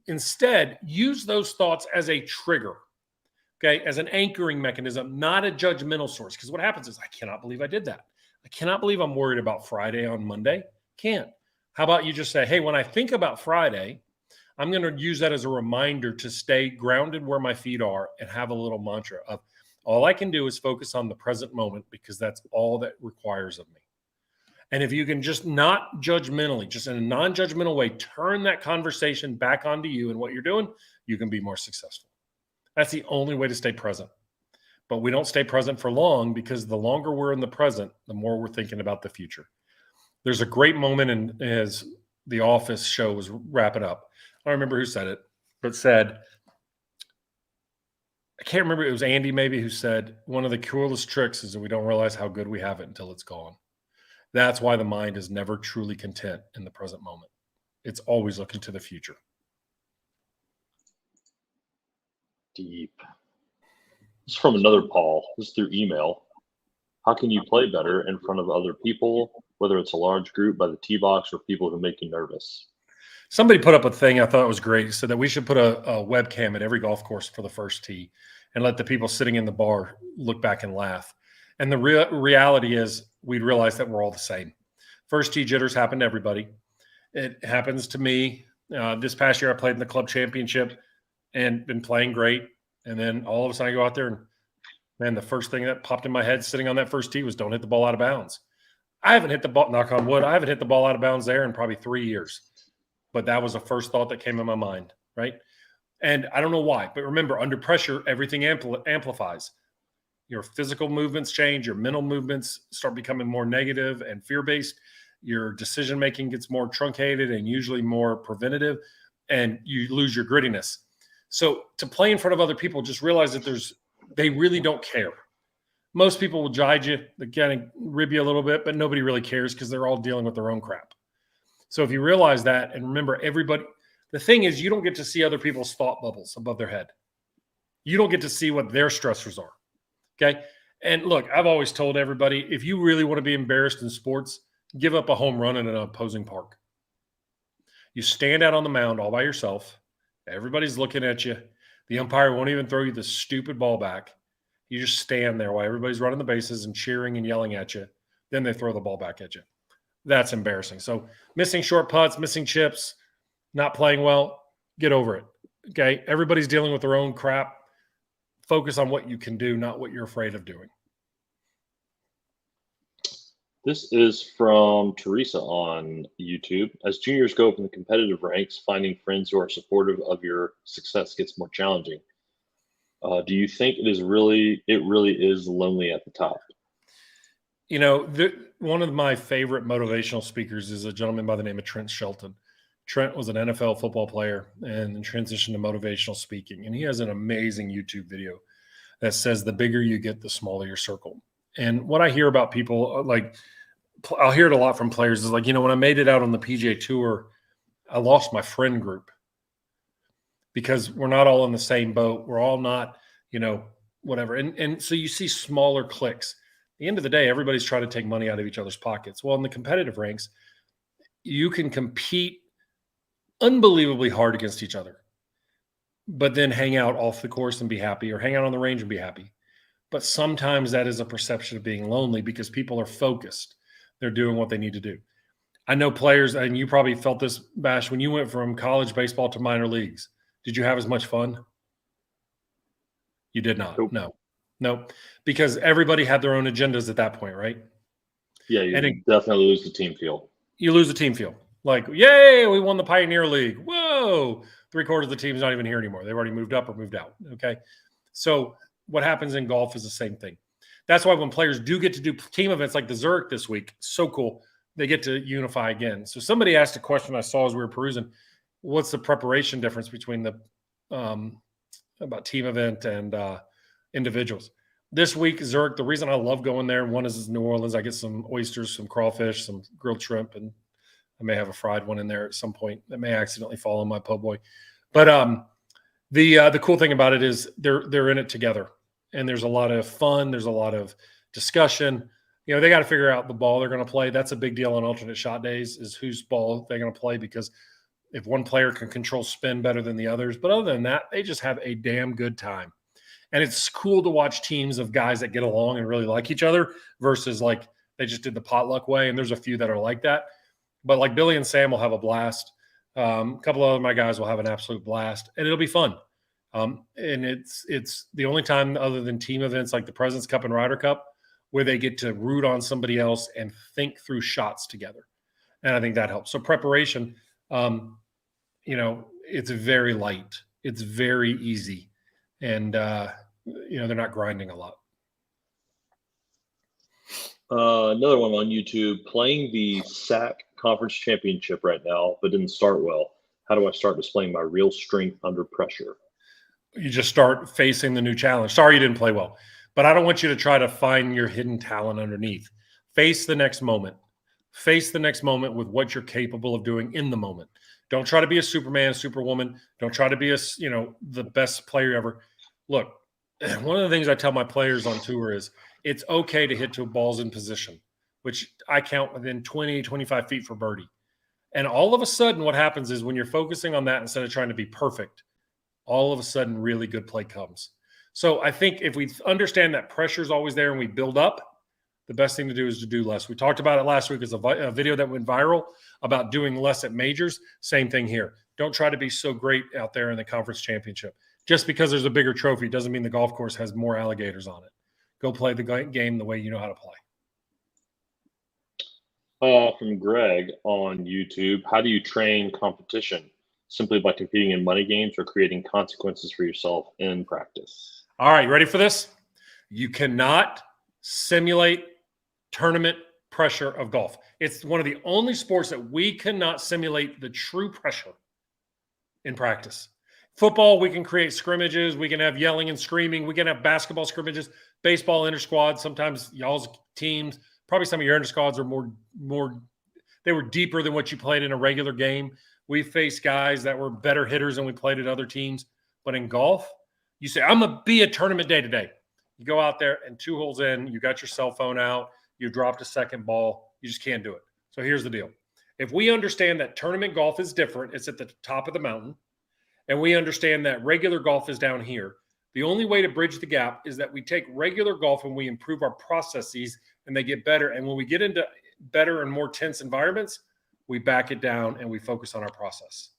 [SPEAKER 1] instead, use those thoughts as a trigger, okay, as an anchoring mechanism, not a judgmental source. Because what happens is, I cannot believe I did that. I cannot believe I'm worried about Friday on Monday. Can't. How about you just say, hey, when I think about Friday, I'm going to use that as a reminder to stay grounded where my feet are and have a little mantra of all I can do is focus on the present moment because that's all that requires of me. And if you can just not judgmentally, just in a non-judgmental way, turn that conversation back onto you and what you're doing, you can be more successful. That's the only way to stay present. But we don't stay present for long, because the longer we're in the present, the more we're thinking about the future. There's a great moment in as the Office show was wrapping up. I don't remember who said it, but said, I can't remember, it was Andy maybe, who said, one of the coolest tricks is that we don't realize how good we have it until it's gone. That's why the mind is never truly content in the present moment. It's always looking to the future.
[SPEAKER 2] Deep. This is from another Paul. This is through email. How can you play better in front of other people, whether it's a large group by the tee box or people who make you nervous?
[SPEAKER 1] Somebody put up a thing I thought was great. So that we should put a webcam at every golf course for the first tee and let the people sitting in the bar look back and laugh. And the reality is we'd realize that we're all the same. First tee jitters happen to everybody. It happens to me. This past year I played in the club championship and been playing great. And then all of a sudden I go out there and, man, the first thing that popped in my head sitting on that first tee was don't hit the ball out of bounds. I haven't hit the ball, knock on wood, I haven't hit the ball out of bounds there in probably 3 years. But that was the first thought that came in my mind, right? And I don't know why, but remember, under pressure, everything amplifies. Your physical movements change, your mental movements start becoming more negative and fear-based. Your decision-making gets more truncated and usually more preventative, and you lose your grittiness. So to play in front of other people, just realize that they really don't care. Most people will judge you, they kind of rib you a little bit, but nobody really cares because they're all dealing with their own crap. So if you realize that, and remember, everybody, the thing is, you don't get to see other people's thought bubbles above their head. You don't get to see what their stressors are. Okay. And look, I've always told everybody, if you really want to be embarrassed in sports, give up a home run in an opposing park. You stand out on the mound all by yourself. Everybody's looking at you. The umpire won't even throw you the stupid ball back. You just stand there while everybody's running the bases and cheering and yelling at you. Then they throw the ball back at you. That's embarrassing. So missing short putts, missing chips, not playing well, get over it. Okay. Everybody's dealing with their own crap. Focus on what you can do, not what you're afraid of doing.
[SPEAKER 2] This is from Teresa on YouTube. As juniors go up in the competitive ranks, finding friends who are supportive of your success gets more challenging. Do you think it really is lonely at the top?
[SPEAKER 1] You know, one of my favorite motivational speakers is a gentleman by the name of Trent Shelton. Trent was an NFL football player and then transitioned to motivational speaking. And he has an amazing YouTube video that says the bigger you get, the smaller your circle. And what I hear about people, like I'll hear it a lot from players, is like, you know, when I made it out on the PGA Tour, I lost my friend group because we're not all in the same boat. We're all not, you know, whatever. And so you see smaller cliques. At the end of the day, everybody's trying to take money out of each other's pockets. Well, in the competitive ranks, you can compete unbelievably hard against each other, but then hang out off the course and be happy, or hang out on the range and be happy. But sometimes that is a perception of being lonely because people are focused. They're doing what they need to do. I know players, and you probably felt this, Bash, when you went from college baseball to minor leagues. Did you have as much fun? You did not.
[SPEAKER 2] Nope.
[SPEAKER 1] No, because everybody had their own agendas at that point, right?
[SPEAKER 2] Yeah, you definitely lose the team feel.
[SPEAKER 1] You lose the team feel. Like, yay, we won the Pioneer League. Whoa, 3/4 of the team's not even here anymore. They've already moved up or moved out, okay? So what happens in golf is the same thing. That's why when players do get to do team events like the Zurich this week, so cool, they get to unify again. So somebody asked a question I saw as we were perusing, what's the preparation difference between the about team event and individuals? This week, Zurich, the reason I love going there, one is New Orleans. I get some oysters, some crawfish, some grilled shrimp, and I may have a fried one in there at some point that may accidentally fall on my po' boy. But the cool thing about it is they're in it together, and there's a lot of fun. There's a lot of discussion. You know, they got to figure out the ball they're going to play. That's a big deal on alternate shot days, is whose ball they're going to play, because if one player can control spin better than the others. But other than that, they just have a damn good time. And it's cool to watch teams of guys that get along and really like each other versus like they just did the potluck way. And there's a few that are like that. But like Billy and Sam will have a blast. A couple of my guys will have an absolute blast, and it'll be fun. And it's the only time other than team events like the President's Cup and Ryder Cup where they get to root on somebody else and think through shots together. And I think that helps. So preparation, it's very light. It's very easy. And, they're not grinding a lot.
[SPEAKER 2] Another one on YouTube, playing the SAC Conference Championship right now, but didn't start well. How do I start displaying my real strength under pressure?
[SPEAKER 1] You just start facing the new challenge. Sorry you didn't play well, but I don't want you to try to find your hidden talent underneath. Face the next moment. Face the next moment with what you're capable of doing in the moment. Don't try to be a Superman, Superwoman. Don't try to be the best player ever. Look, one of the things I tell my players on tour is it's okay to hit 2 balls in position, which I count within 20, 25 feet for birdie. And all of a sudden what happens is when you're focusing on that instead of trying to be perfect, all of a sudden really good play comes. So I think if we understand that pressure is always there and we build up, the best thing to do is to do less. We talked about it last week as a video that went viral about doing less at majors. Same thing here. Don't try to be so great out there in the conference championship. Just because there's a bigger trophy doesn't mean the golf course has more alligators on it. Go play the game the way you know how to play.
[SPEAKER 2] From Greg on YouTube, how do you train competition? Simply by competing in money games or creating consequences for yourself in practice?
[SPEAKER 1] All right, you ready for this? You cannot simulate tournament pressure of golf. It's one of the only sports that we cannot simulate the true pressure in practice. Football, we can create scrimmages. We can have yelling and screaming. We can have basketball scrimmages, baseball inter-squads. Sometimes y'all's teams, probably some of your inter-squads are more. They were deeper than what you played in a regular game. We faced guys that were better hitters than we played at other teams. But in golf, you say, I'm going to be a tournament day today. You go out there and 2 holes in, you got your cell phone out, you dropped a second ball. You just can't do it. So here's the deal. If we understand that tournament golf is different, it's at the top of the mountain, and we understand that regular golf is down here, the only way to bridge the gap is that we take regular golf and we improve our processes and they get better. And when we get into better and more tense environments, we back it down and we focus on our process.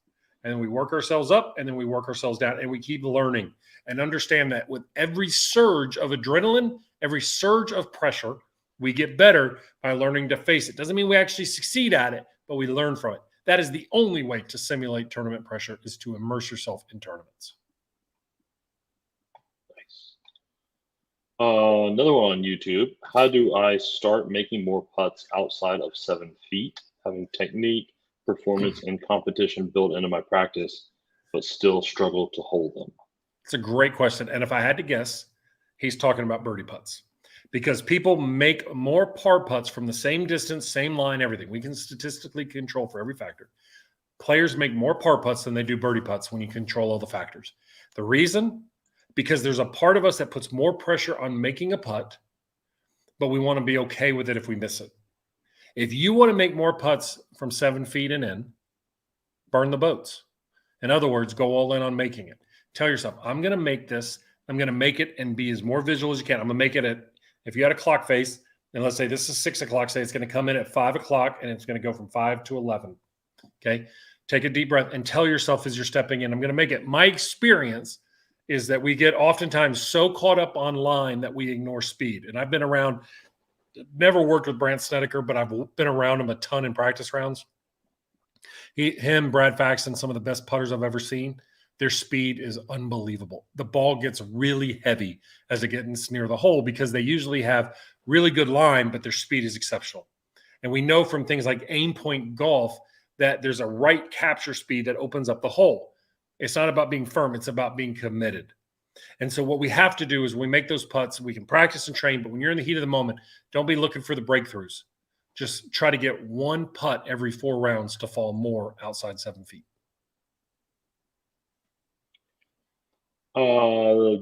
[SPEAKER 1] And then we work ourselves up and then we work ourselves down and we keep learning and understand that with every surge of adrenaline, every surge of pressure, we get better by learning to face it. Doesn't mean we actually succeed at it, but we learn from it. That is the only way to simulate tournament pressure, is to immerse yourself in tournaments.
[SPEAKER 2] Nice. Another one on YouTube. How do I start making more putts outside of 7 feet, having technique, performance, and competition built into my practice, but still struggle to hold them?
[SPEAKER 1] It's a great question. And if I had to guess, he's talking about birdie putts. Because people make more par putts from the same distance, same line, everything. We can statistically control for every factor. Players make more par putts than they do birdie putts when you control all the factors. The reason? Because there's a part of us that puts more pressure on making a putt, but we want to be okay with it if we miss it. If you want to make more putts from 7 feet and in, burn the boats. In other words, go all in on making it. Tell yourself, I'm going to make this. I'm going to make it and be as more visual as you can. I'm going to make it at, if you had a clock face, and let's say this is 6 o'clock, say it's going to come in at 5 o'clock and it's going to go from 5 to 11. Okay. Take a deep breath and tell yourself as you're stepping in, I'm going to make it. My experience is that we get oftentimes so caught up online that we ignore speed. And I've been around, never worked with Brandt Snedeker, but I've been around him a ton in practice rounds. Him, Brad Faxon, some of the best putters I've ever seen. Their speed is unbelievable. The ball gets really heavy as it gets near the hole because they usually have really good line, but their speed is exceptional. And we know from things like aim point golf that there's a right capture speed that opens up the hole. It's not about being firm. It's about being committed. And so what we have to do is when we make those putts, we can practice and train, but when you're in the heat of the moment, don't be looking for the breakthroughs. Just try to get one putt every 4 rounds to fall more outside 7 feet.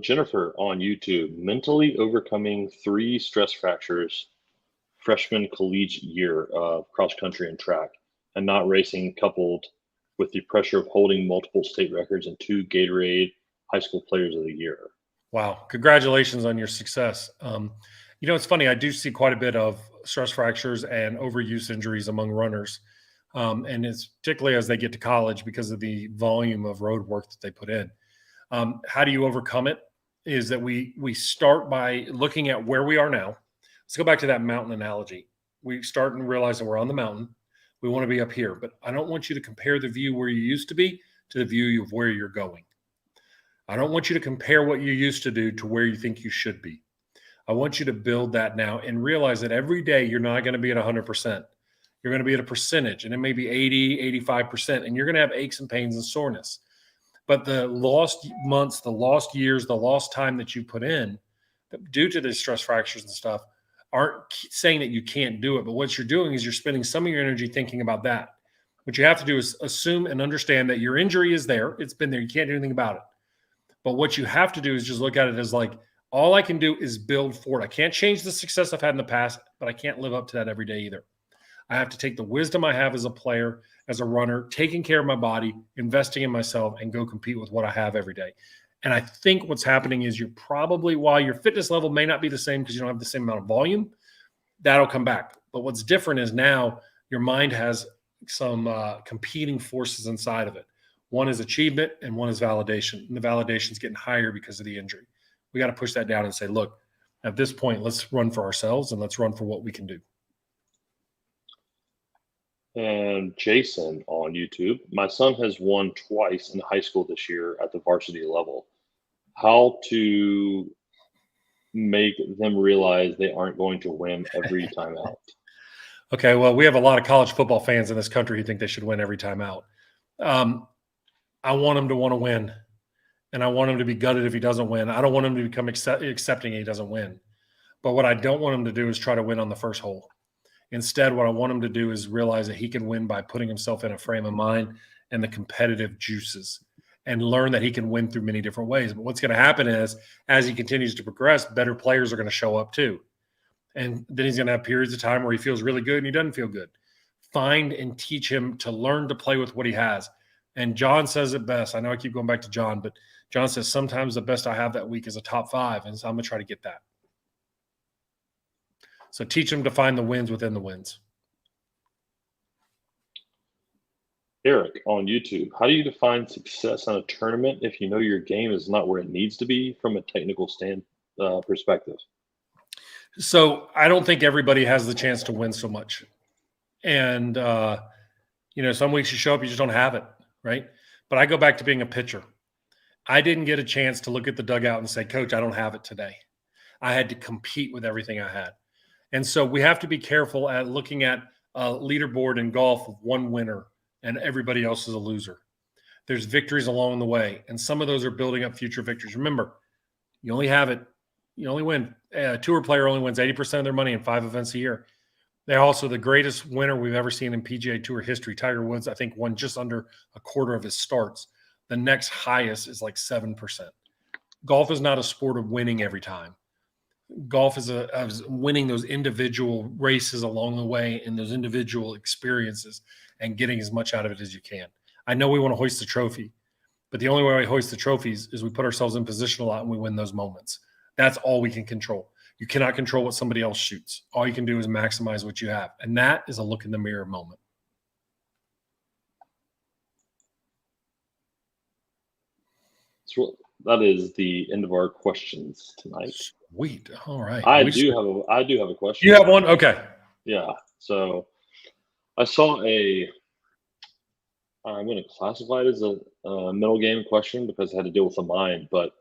[SPEAKER 2] Jennifer on YouTube, mentally overcoming 3 stress fractures freshman collegiate year of cross country and track, and not racing, coupled with the pressure of holding multiple state records and 2 Gatorade High School Players of the Year. Wow.
[SPEAKER 1] Congratulations on your success. It's funny. I do see quite a bit of stress fractures and overuse injuries among runners. And it's particularly as they get to college because of the volume of road work that they put in. How do you overcome it? Is that we start by looking at where we are now. Let's go back to that mountain analogy. We start and realize that we're on the mountain. We want to be up here, but I don't want you to compare the view where you used to be to the view of where you're going. I don't want you to compare what you used to do to where you think you should be. I want you to build that now and realize that every day you're not going to be at 100%. You're going to be at a percentage, and it may be 80, 85%, and you're going to have aches and pains and soreness. But the lost months, the lost years, the lost time that you put in due to the stress fractures and stuff aren't saying that you can't do it. But what you're doing is you're spending some of your energy thinking about that. What you have to do is assume and understand that your injury is there. It's been there. You can't do anything about it. But what you have to do is just look at it as like, all I can do is build forward. I can't change the success I've had in the past, but I can't live up to that every day either. I have to take the wisdom I have as a player, as a runner, taking care of my body, investing in myself, and go compete with what I have every day. And I think what's happening is you're probably, while your fitness level may not be the same because you don't have the same amount of volume, that'll come back. But what's different is now your mind has some competing forces inside of it. One is achievement and one is validation. And the validation is getting higher because of the injury. We got to push that down and say, look, at this point, let's run for ourselves and let's run for what we can do.
[SPEAKER 2] And Jason on YouTube, my son has won twice in high school this year at the varsity level. How to make them realize they aren't going to win every time out?
[SPEAKER 1] Okay, well, we have a lot of college football fans in this country who think they should win every time out. I want him to want to win, and I want him to be gutted if he doesn't win. I don't want him to become accepting he doesn't win. But what I don't want him to do is try to win on the first hole. Instead, what I want him to do is realize that he can win by putting himself in a frame of mind and the competitive juices and learn that he can win through many different ways. But what's going to happen is, as he continues to progress, better players are going to show up too. And then he's going to have periods of time where he feels really good and he doesn't feel good. Find and teach him to learn to play with what he has. And John says it best. I know I keep going back to John, but John says sometimes the best I have that week is a top 5. And so I'm going to try to get that. So teach them to find the wins within the wins.
[SPEAKER 2] Eric on YouTube, how do you define success on a tournament if you know your game is not where it needs to be from a technical perspective?
[SPEAKER 1] So I don't think everybody has the chance to win so much. And, some weeks you show up, you just don't have it, right? But I go back to being a pitcher. I didn't get a chance to look at the dugout and say, Coach, I don't have it today. I had to compete with everything I had. And so we have to be careful at looking at a leaderboard in golf of one winner and everybody else is a loser. There's victories along the way, and some of those are building up future victories. Remember, you only have it. You only win. A tour player only wins 80% of their money in 5 events a year. They're also the greatest winner we've ever seen in PGA Tour history. Tiger Woods, I think, won just under a quarter of his starts. The next highest is like 7%. Golf is not a sport of winning every time. Golf is winning those individual races along the way and those individual experiences and getting as much out of it as you can. I know we want to hoist the trophy, but the only way we hoist the trophies is we put ourselves in position a lot and we win those moments. That's all we can control. You cannot control what somebody else shoots. All you can do is maximize what you have. And that is a look in the mirror moment.
[SPEAKER 2] So that is the end of our questions tonight.
[SPEAKER 1] Sweet. All right.
[SPEAKER 2] I do have a question.
[SPEAKER 1] You have one? Okay.
[SPEAKER 2] Yeah. So I saw I'm going to classify it as a middle game question because it had to deal with the mind, but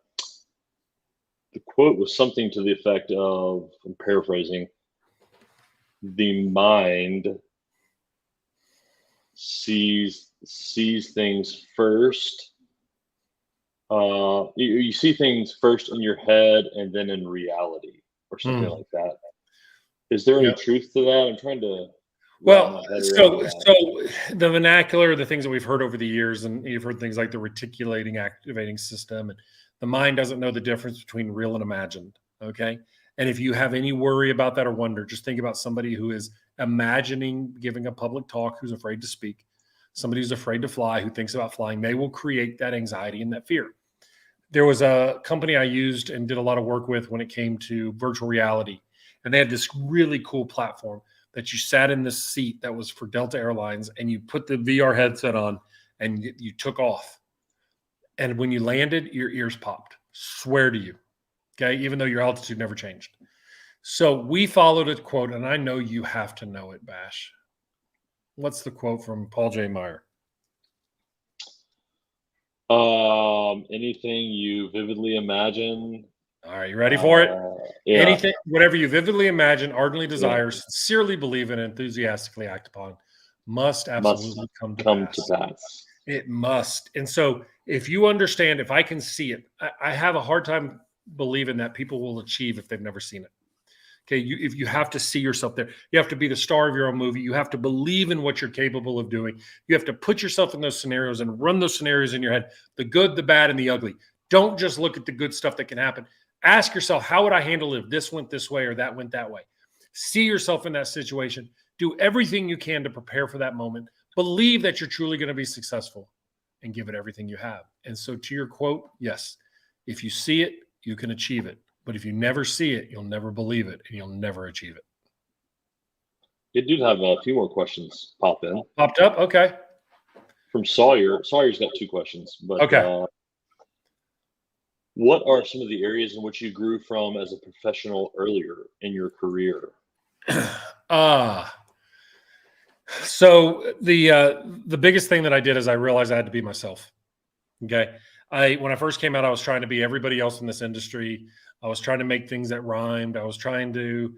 [SPEAKER 2] the quote was something to the effect of, I'm paraphrasing, the mind sees things first. You see things first in your head and then in reality, or something like that. Is there any truth to that? I'm trying to.
[SPEAKER 1] Well, so the vernacular, the things that we've heard over the years, and you've heard things like the reticulating activating system, and the mind doesn't know the difference between real and imagined. Okay. And if you have any worry about that or wonder, just think about somebody who is imagining giving a public talk, who's afraid to speak, somebody who's afraid to fly, who thinks about flying. They will create that anxiety and that fear. There was a company I used and did a lot of work with when it came to virtual reality. And they had this really cool platform that you sat in this seat that was for Delta Airlines, and you put the VR headset on and you took off. And when you landed, your ears popped. Swear to you. Okay. Even though your altitude never changed. So we followed a quote, and I know you have to know it, Bash. What's the quote from Paul J. Meyer?
[SPEAKER 2] Anything you vividly imagine.
[SPEAKER 1] All right, you ready for it?
[SPEAKER 2] Yeah.
[SPEAKER 1] Anything, whatever you vividly imagine, ardently desire, sincerely believe in, enthusiastically act upon, must absolutely come to pass. It must. And so if you understand, if I can see it, I have a hard time believing that people will achieve if they've never seen it. Okay, if you have to see yourself there, you have to be the star of your own movie. You have to believe in what you're capable of doing. You have to put yourself in those scenarios and run those scenarios in your head, the good, the bad, and the ugly. Don't just look at the good stuff that can happen. Ask yourself, how would I handle it if this went this way or that went that way? See yourself in that situation. Do everything you can to prepare for that moment. Believe that you're truly going to be successful and give it everything you have. And so to your quote, yes, if you see it, you can achieve it. But if you never see it, you'll never believe it, and you'll never achieve it.
[SPEAKER 2] It did have a few more questions popped
[SPEAKER 1] up? Okay.
[SPEAKER 2] From Sawyer. Sawyer's got 2 questions. But
[SPEAKER 1] okay.
[SPEAKER 2] What are some of the areas in which you grew from as a professional earlier in your career?
[SPEAKER 1] So the biggest thing that I did is I realized I had to be myself. Okay. When I first came out, I was trying to be everybody else in this industry. I was trying to make things that rhymed. I was trying to,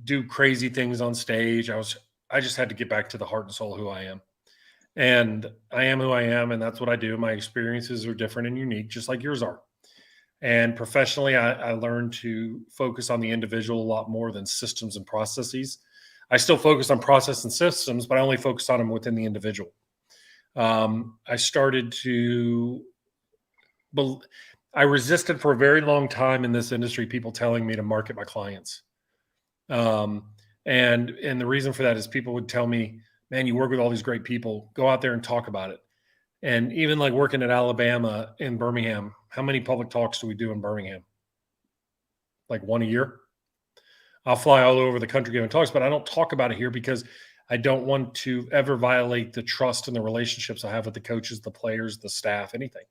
[SPEAKER 1] do crazy things on stage. I just had to get back to the heart and soul of who I am. And I am who I am, and that's what I do. My experiences are different and unique, just like yours are. And professionally, I learned to focus on the individual a lot more than systems and processes. I still focus on process and systems, but I only focus on them within the individual. I started to I resisted for a very long time in this industry people telling me to market my clients. And the reason for that is people would tell me, man, you work with all these great people, go out there and talk about it. And even like working at Alabama in Birmingham, how many public talks do we do in Birmingham? Like 1 a year? I'll fly all over the country giving talks, but I don't talk about it here because I don't want to ever violate the trust and the relationships I have with the coaches, the players, the staff, anything.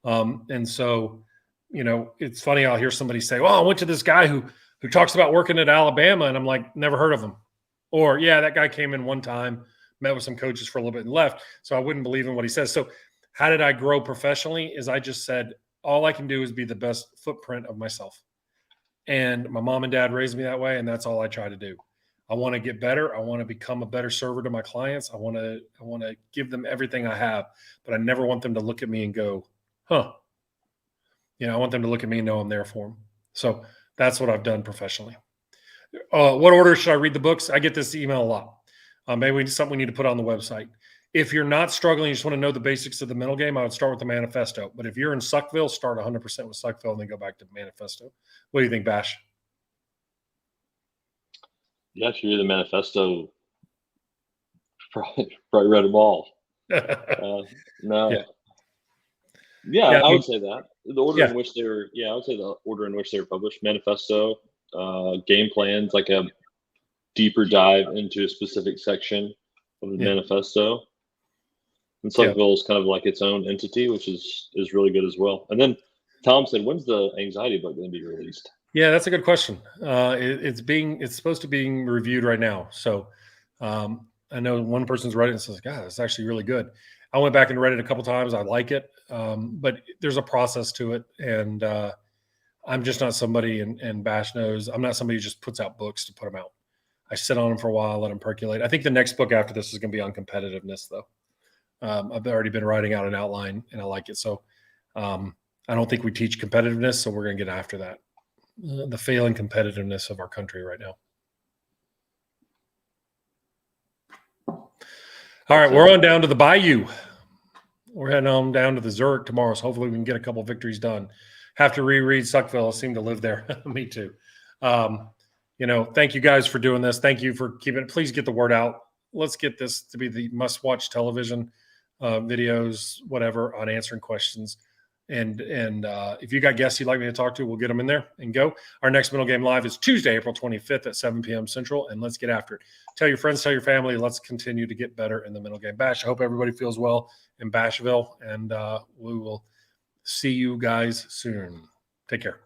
[SPEAKER 1] And so, it's funny. I'll hear somebody say, well, I went to this guy who talks about working at Alabama. And I'm like, never heard of him. Or, yeah, that guy came in one time, met with some coaches for a little bit and left. So I wouldn't believe in what he says. So how did I grow professionally? Is I just said, all I can do is be the best footprint of myself. And my mom and dad raised me that way. And that's all I try to do. I want to get better. I want to become a better server to my clients. I want to give them everything I have, but I never want them to look at me and go, huh. I want them to look at me and know I'm there for them. So that's what I've done professionally. What order should I read the books? I get this email a lot. Maybe it's something we need to put on the website. If you're not struggling, you just want to know the basics of the mental game, I would start with the manifesto. But if you're in Suckville, start 100% with Suckville and then go back to the manifesto. What do you think, Bash?
[SPEAKER 2] Yeah, if you read the manifesto, probably read them all. No. Yeah, I would say that. The order in which they were, I would say the order in which they were published: manifesto, game plans, like a deeper dive into a specific section of the manifesto. And Suckville is kind of like its own entity, which is really good as well. And then Tom said, when's the anxiety book going to be released?
[SPEAKER 1] Yeah, that's a good question. It's supposed to be being reviewed right now. So I know one person's read it and says, God, it's actually really good. I went back and read it a couple times. I like it. But there's a process to it. And I'm just not somebody, and Bash knows, I'm not somebody who just puts out books to put them out. I sit on them for a while, let them percolate. I think the next book after this is going to be on competitiveness, though. I've already been writing out an outline, and I like it. So I don't think we teach competitiveness, so we're going to get after that. The failing competitiveness of our country right now. All right, we're on down to the Bayou. We're heading on down to the Zurich tomorrow, so hopefully we can get a couple of victories done. Have to reread Suckville. I seem to live there. Me too. Thank you guys for doing this. Thank you for keeping it. Please get the word out. Let's get this to be the must-watch television videos, whatever, on answering questions. And if you got guests you'd like me to talk to, we'll get them in there and go. Our next Middle Game Live is Tuesday, April 25th at 7 p.m. Central, and let's get after it. Tell your friends, tell your family. Let's continue to get better in the Middle Game Bash. I hope everybody feels well in Bashville, and we will see you guys soon. Take care.